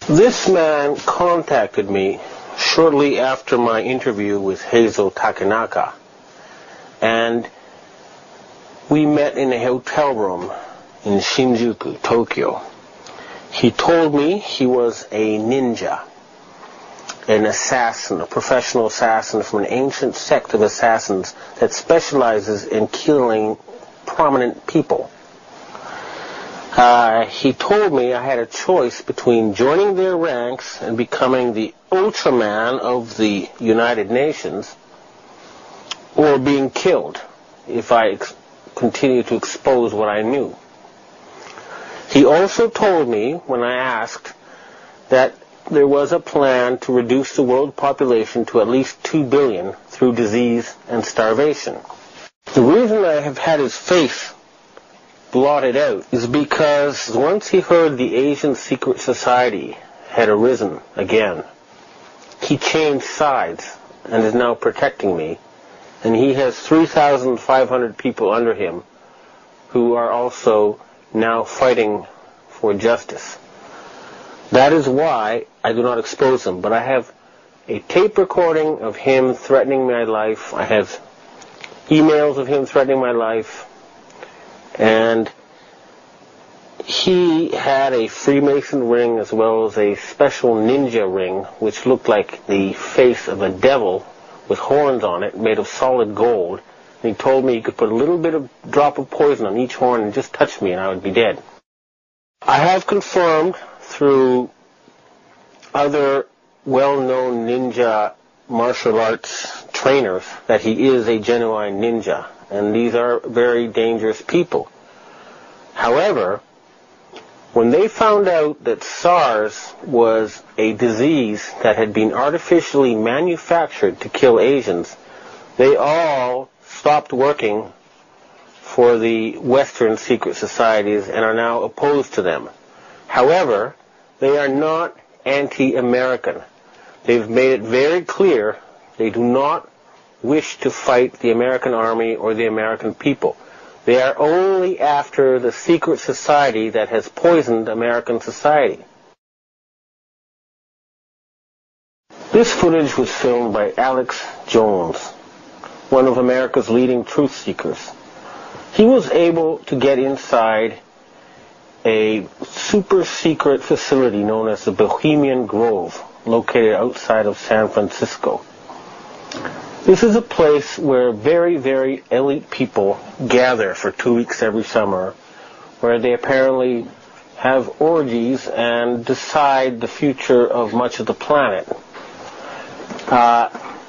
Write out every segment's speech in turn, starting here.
This man contacted me shortly after my interview with Heizo Takenaka, and we met in a hotel room in Shinjuku, Tokyo. He told me he was a ninja, an assassin, a professional assassin from an ancient sect of assassins that specializes in killing prominent people. He told me I had a choice between joining their ranks and becoming the Ultraman of the United Nations, or being killed if I continued to expose what I knew. He also told me, when I asked, that there was a plan to reduce the world population to at least 2 billion through disease and starvation. The reason I have had his face blotted out is because once he heard the Asian secret society had arisen again, he changed sides and is now protecting me, and he has 3,500 people under him who are also now fighting for justice. That is why I do not expose him, but I have a tape recording of him threatening my life. I have emails of him threatening my life, and he had a Freemason ring as well as a special ninja ring which looked like the face of a devil with horns on it made of solid gold. And he told me he could put a little bit of drop of poison on each horn and just touch me and I would be dead. I have confirmed through other well-known ninja martial arts trainers that he is a genuine ninja, and these are very dangerous people. However, when they found out that SARS was a disease that had been artificially manufactured to kill Asians, they all stopped working for the Western secret societies and are now opposed to them. However, they are not anti-American. They've made it very clear they do not wish to fight the American army or the American people. They are only after the secret society that has poisoned American society. This footage was filmed by Alex Jones, one of America's leading truth seekers. He was able to get inside a super secret facility known as the Bohemian Grove, located outside of San Francisco. This is a place where very, very elite people gather for 2 weeks every summer, where they apparently have orgies and decide the future of much of the planet.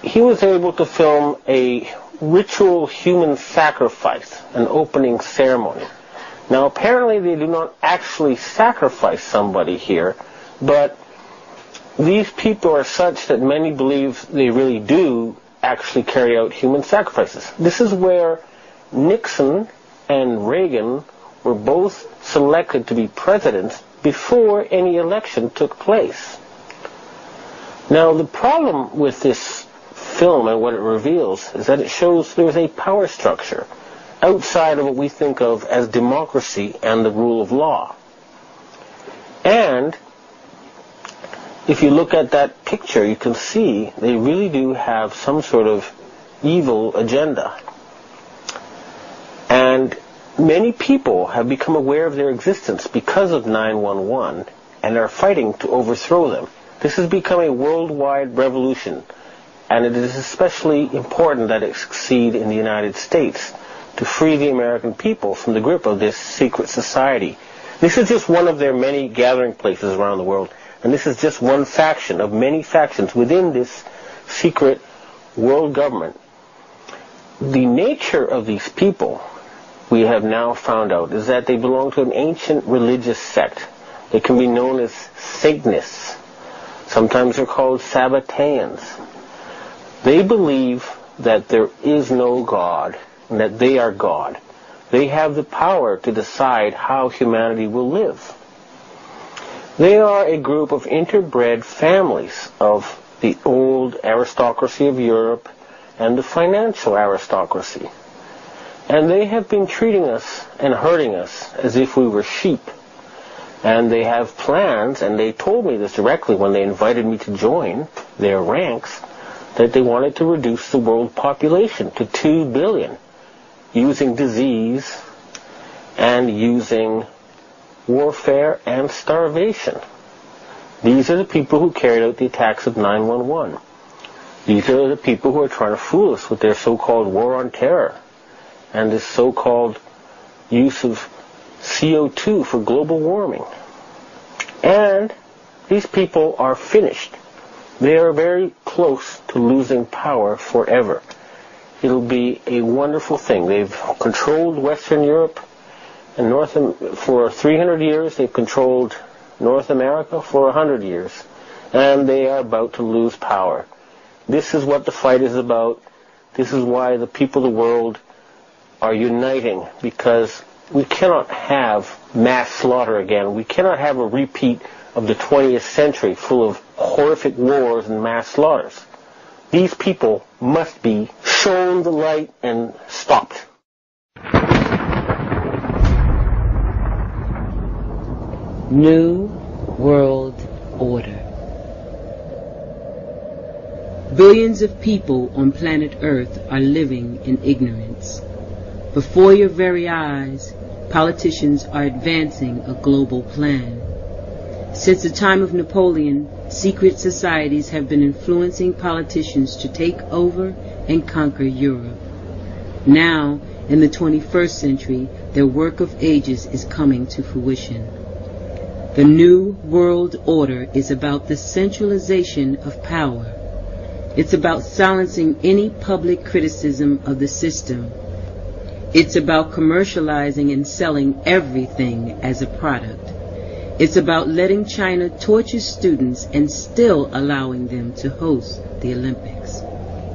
He was able to film a ritual human sacrifice, an opening ceremony. Now, apparently they do not actually sacrifice somebody here, but these people are such that many believe they really do actually carry out human sacrifices. This is where Nixon and Reagan were both selected to be presidents before any election took place. Now, the problem with this film and what it reveals is that it shows there's a power structure outside of what we think of as democracy and the rule of law. And if you look at that picture, you can see they really do have some sort of evil agenda. And many people have become aware of their existence because of 9/11 and are fighting to overthrow them. This has become a worldwide revolution, and it is especially important that it succeed in the United States to free the American people from the grip of this secret society. This is just one of their many gathering places around the world. And this is just one faction of many factions within this secret world government. The nature of these people, we have now found out, is that they belong to an ancient religious sect. They can be known as Satanists. Sometimes they're called Sabbateans. They believe that there is no God and that they are God. They have the power to decide how humanity will live. They are a group of interbred families of the old aristocracy of Europe and the financial aristocracy. And they have been treating us and hurting us as if we were sheep. And they have plans, and they told me this directly when they invited me to join their ranks, that they wanted to reduce the world population to 2 billion using disease and using warfare and starvation. These are the people who carried out the attacks of 9/11. These are the people who are trying to fool us with their so-called war on terror and this so-called use of CO2 for global warming. And these people are finished. They are very close to losing power forever. It'll be a wonderful thing. They've controlled Western Europe and for 300 years. They've controlled North America for 100 years. And they are about to lose power. This is what the fight is about. This is why the people of the world are uniting, because we cannot have mass slaughter again. We cannot have a repeat of the 20th century full of horrific wars and mass slaughters. These people must be shown the light and stopped. New World Order. Billions of people on planet Earth are living in ignorance. Before your very eyes, politicians are advancing a global plan. Since the time of Napoleon, secret societies have been influencing politicians to take over and conquer Europe. Now, in the 21st century, their work of ages is coming to fruition. The New World Order is about the centralization of power. It's about silencing any public criticism of the system. It's about commercializing and selling everything as a product. It's about letting China torture students and still allowing them to host the Olympics.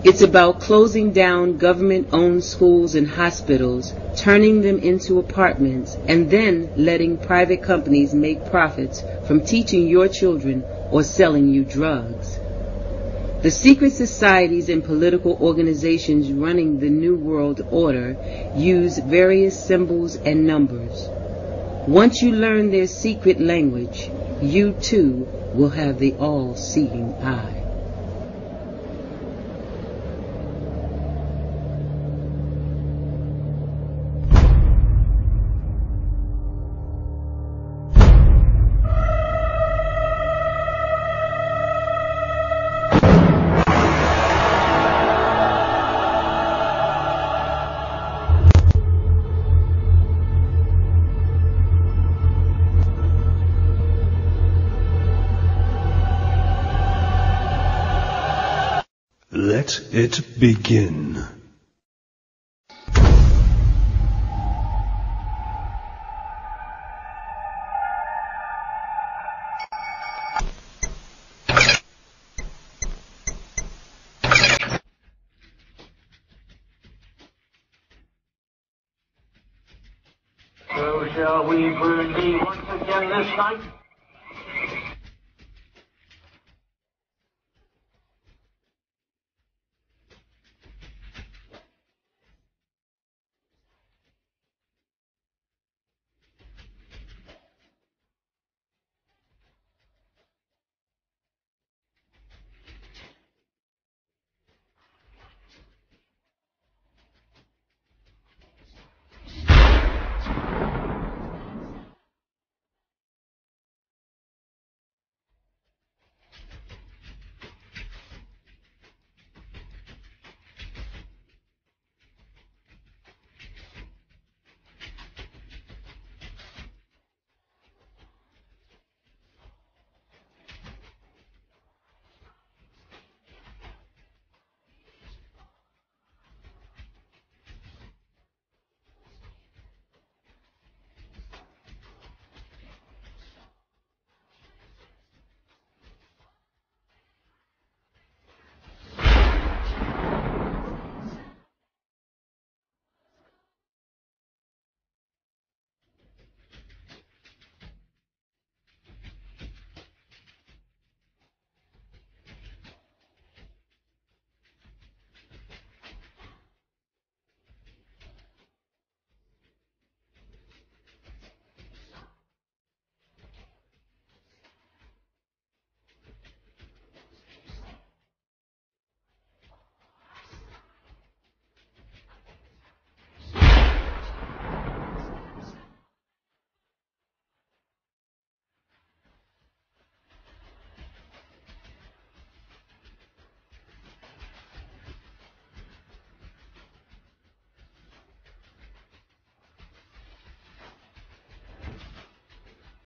It's about closing down government-owned schools and hospitals, turning them into apartments, and then letting private companies make profits from teaching your children or selling you drugs. The secret societies and political organizations running the New World Order use various symbols and numbers. Once you learn their secret language, you too will have the all-seeing eye. Let it begin. So shall we proceed once again this night?